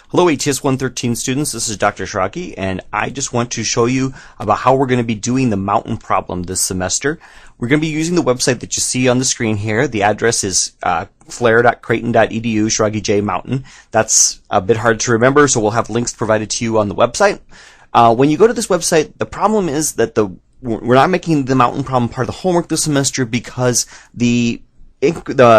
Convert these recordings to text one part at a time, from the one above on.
Hello ATS 113 students, this is Dr. Shragi, and I just want to show you about how we're going to be doing the mountain problem this semester. We're going to be using the website that you see on the screen here. The address is flair.creighton.edu, Shragi J Mountain. That's a bit hard to remember, so we'll have links provided to you on the website. When you go to this website, the problem is that we're not making the mountain problem part of the homework this semester because the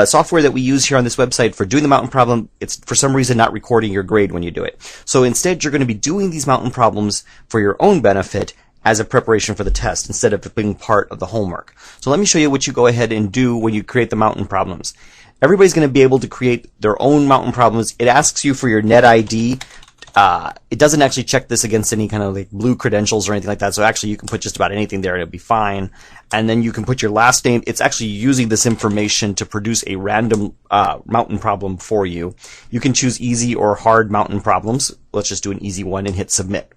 software that we use here on this website for doing the mountain problem, it's for some reason not recording your grade when you do it. So instead, you're going to be doing these mountain problems for your own benefit as a preparation for the test instead of being part of the homework. So let me show you what you go ahead and do when you create the mountain problems. Everybody's going to be able to create their own mountain problems. It asks you for your net ID. It doesn't actually check this against any kind of like blue credentials or anything like that. So actually you can put just about anything there and it'll be fine. And then you can put your last name. It's actually using this information to produce a random mountain problem for you. You can choose easy or hard mountain problems. Let's just do an easy one and hit submit.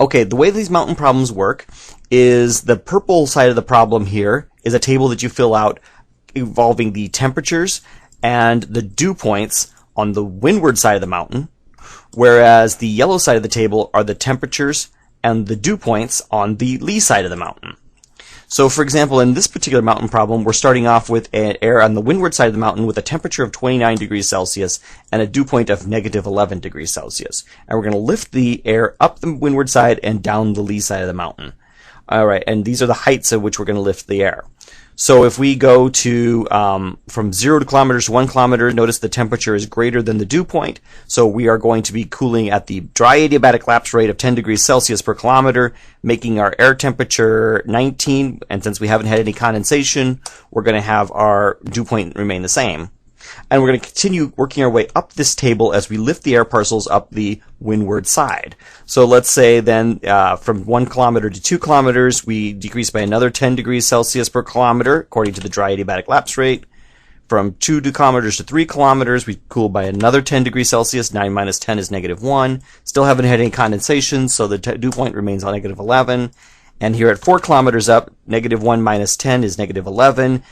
Okay, the way these mountain problems work is the purple side of the problem here is a table that you fill out involving the temperatures and the dew points on the windward side of the mountain, whereas the yellow side of the table are the temperatures and the dew points on the lee side of the mountain. So for example, in this particular mountain problem, we're starting off with an air on the windward side of the mountain with a temperature of 29 degrees Celsius and a dew point of negative 11 degrees Celsius. And we're going to lift the air up the windward side and down the lee side of the mountain. Alright, and these are the heights at which we're going to lift the air. So if we go to from 0 kilometers to 1 kilometer, notice the temperature is greater than the dew point. So we are going to be cooling at the dry adiabatic lapse rate of 10 degrees Celsius per kilometer, making our air temperature 19. And since we haven't had any condensation, we're going to have our dew point remain the same. And we're going to continue working our way up this table as we lift the air parcels up the windward side. So let's say then from 1 kilometer to 2 kilometers, we decrease by another 10 degrees Celsius per kilometer, according to the dry adiabatic lapse rate. From 2 kilometers to 3 kilometers, we cool by another 10 degrees Celsius. 9 minus 10 is negative 1. Still haven't had any condensation, so the dew point remains on negative 11. And here at 4 kilometers up, negative 1 minus 10 is negative 11,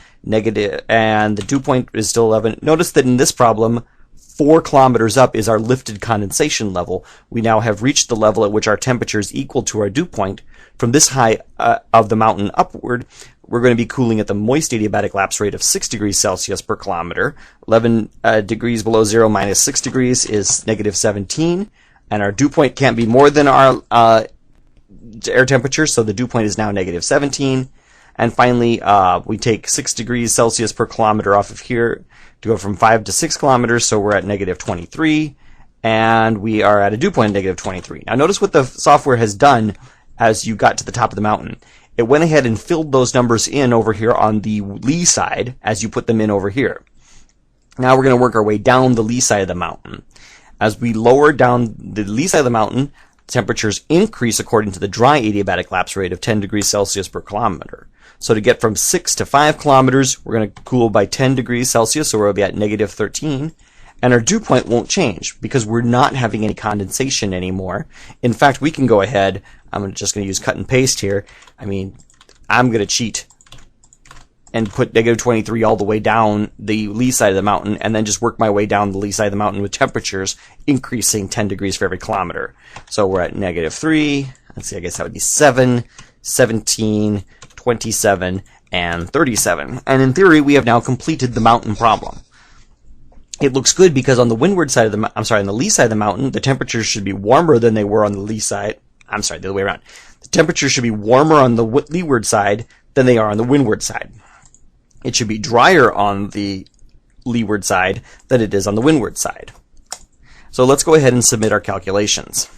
and the dew point is still 11. Notice that in this problem, 4 kilometers up is our lifted condensation level. We now have reached the level at which our temperature is equal to our dew point. From this high of the mountain upward, we're going to be cooling at the moist adiabatic lapse rate of 6 degrees Celsius per kilometer. 11 degrees below 0 minus 6 degrees is negative 17, and our dew point can't be more than our air temperature, so the dew point is now negative 17. And finally, we take 6 degrees Celsius per kilometer off of here to go from 5 to 6 kilometers, so we're at negative 23, and we are at a dew point of negative 23. Now notice what the software has done as you got to the top of the mountain. It went ahead and filled those numbers in over here on the lee side as you put them in over here. Now we're going to work our way down the lee side of the mountain. As we lower down the lee side of the mountain, temperatures increase according to the dry adiabatic lapse rate of 10 degrees Celsius per kilometer. So to get from 6 to 5 kilometers, we're going to cool by 10 degrees Celsius, so we'll be at negative 13. And our dew point won't change because we're not having any condensation anymore. In fact, we can go ahead, I'm just going to use cut and paste here. I'm going to cheat and put negative 23 all the way down the lee side of the mountain, and then just work my way down the lee side of the mountain with temperatures increasing 10 degrees for every kilometer. So we're at negative 3, let's see, I guess that would be 7, 17, 27, and 37. And in theory, we have now completed the mountain problem. It looks good because on the windward side of the on the lee side of the mountain, the temperatures should be warmer than they were on the lee side. The other way around. The temperatures should be warmer on the leeward side than they are on the windward side. It should be drier on the leeward side than it is on the windward side. So let's go ahead and submit our calculations.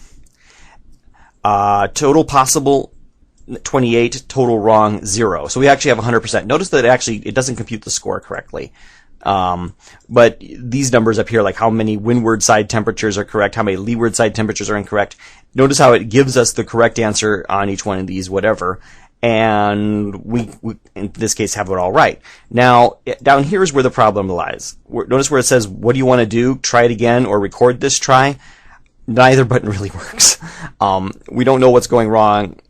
Total possible 28, total wrong 0. So we actually have 100%. Notice that it doesn't compute the score correctly. But these numbers up here, like how many windward side temperatures are correct, how many leeward side temperatures are incorrect. Notice how it gives us the correct answer on each one of these, whatever. And we in this case have it all right. Now down here is where the problem lies. Notice where it says, what do you want to do? Try it again or record this try? Neither button really works. We don't know what's going wrong,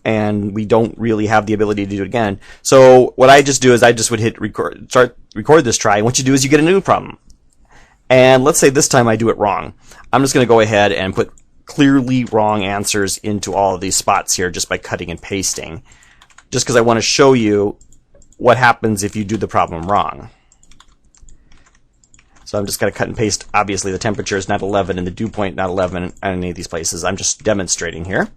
and we don't really have the ability to do it again. So what I just do is I just would hit record this try, and what you do is you get a new problem. And let's say this time I do it wrong. I'm just going to go ahead and put clearly wrong answers into all of these spots here just by cutting and pasting, just because I want to show you what happens if you do the problem wrong. So I'm just going to cut and paste. Obviously the temperature is not 11 and the dew point not 11 in any of these places. I'm just demonstrating here.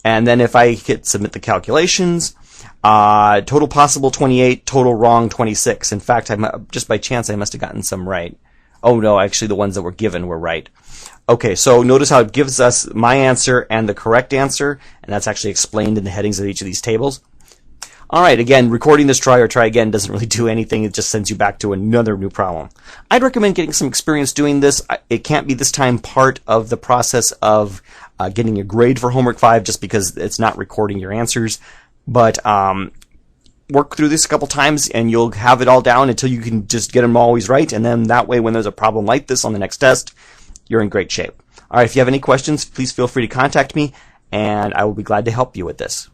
And then if I hit submit the calculations, total possible 28, total wrong 26. In fact, just by chance I must have gotten some right. Oh no, actually the ones that were given were right. Okay, so notice how it gives us my answer and the correct answer, and that's actually explained in the headings of each of these tables. Alright, again, recording this try or try again doesn't really do anything. It just sends you back to another new problem. I'd recommend getting some experience doing this. It can't be this time part of the process of getting a grade for Homework 5 just because it's not recording your answers. But work through this a couple times and you'll have it all down until you can just get them always right. And then that way when there's a problem like this on the next test, you're in great shape. Alright, if you have any questions, please feel free to contact me and I will be glad to help you with this.